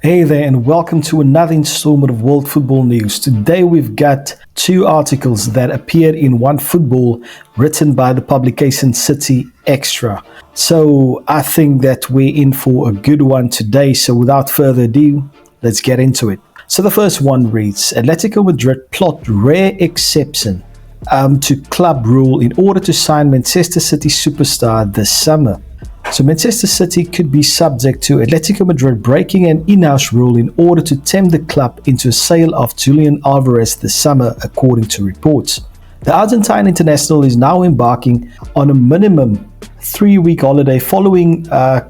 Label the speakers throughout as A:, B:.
A: Hey there, and welcome to another installment of World Football News. Today we've got two articles that appeared in One Football, written by the publication City Extra. So I think that we're in for a good one today. So without further ado, let's get into it. So the first one reads, Atletico Madrid plot rare exception to club rule in order to sign Manchester City superstar this summer. So Manchester City could be subject to Atletico Madrid breaking an in-house rule in order to tempt the club into a sale of Julian Alvarez this summer, according to reports. The Argentine international is now embarking on a minimum 3-week holiday following the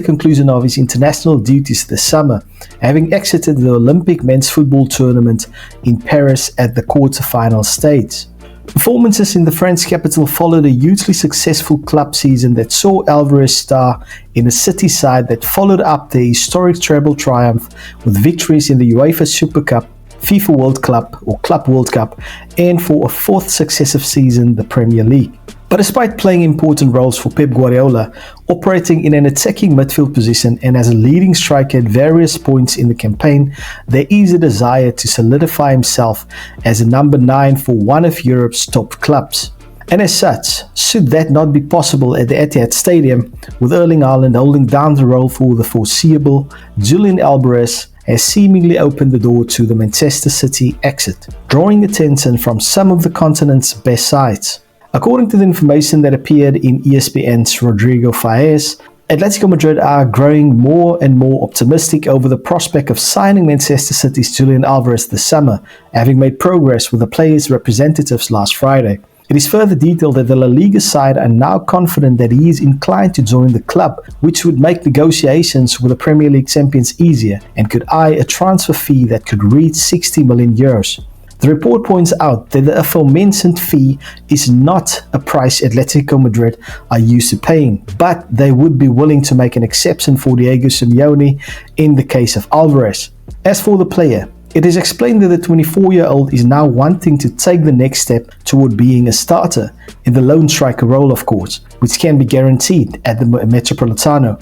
A: conclusion of his international duties this summer, having exited the Olympic men's football tournament in Paris at the quarter-final stage. Performances in the French capital followed a hugely successful club season that saw Alvarez star in a City side that followed up the historic treble triumph with victories in the UEFA Super Cup, FIFA World Cup or Club World Cup, and for a fourth successive season, the Premier League. But despite playing important roles for Pep Guardiola, operating in an attacking midfield position and as a leading striker at various points in the campaign, there is a desire to solidify himself as a number 9 for one of Europe's top clubs. And as such, should that not be possible at the Etihad Stadium, with Erling Haaland holding down the role for the foreseeable, Julian Alvarez has seemingly opened the door to the Manchester City exit, drawing attention from some of the continent's best sides. According to the information that appeared in ESPN's Rodrigo Faez, Atletico Madrid are growing more and more optimistic over the prospect of signing Manchester City's Julian Alvarez this summer, having made progress with the player's representatives last Friday. It is further detailed that the La Liga side are now confident that he is inclined to join the club, which would make negotiations with the Premier League champions easier and could eye a transfer fee that could reach 60 million euros. The report points out that the aforementioned fee is not a price Atletico Madrid are used to paying, but they would be willing to make an exception for Diego Simeone in the case of Alvarez. As for the player, it is explained that the 24-year-old is now wanting to take the next step toward being a starter, in the lone striker role of course, which can be guaranteed at the Metropolitano.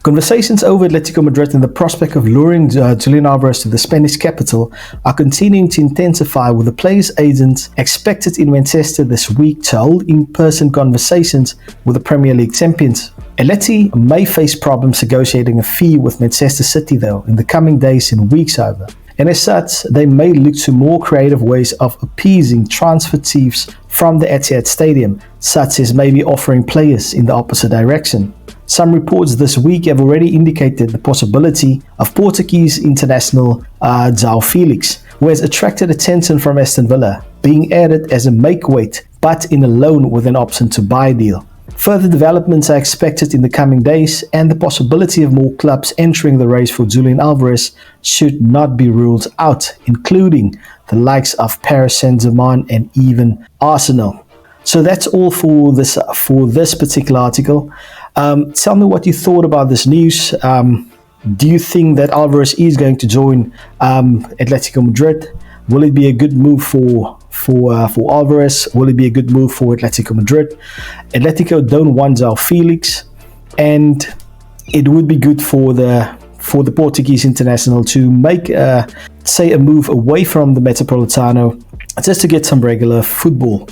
A: Conversations over Atletico Madrid and the prospect of luring Julian Alvarez to the Spanish capital are continuing to intensify, with the player's agents expected in Manchester this week to hold in-person conversations with the Premier League champions. Atleti may face problems negotiating a fee with Manchester City though in the coming days and weeks however. And as such, they may look to more creative ways of appeasing transfer chiefs from the Etihad Stadium, such as maybe offering players in the opposite direction. Some reports this week have already indicated the possibility of Portuguese international João Felix, who has attracted attention from Aston Villa, being added as a make-weight but in a loan with an option to buy deal. Further developments are expected in the coming days, and the possibility of more clubs entering the race for Julian Alvarez should not be ruled out, including the likes of Paris Saint-Germain and even Arsenal. So that's all for this particular article. Tell me what you thought about this news. Do you think that Alvarez is going to join Atletico Madrid? Will it be a good move for Alvarez? Will it be a good move for Atletico Madrid? Atletico don't want João Felix, and it would be good for the Portuguese international to make a move away from the Metropolitano just to get some regular football.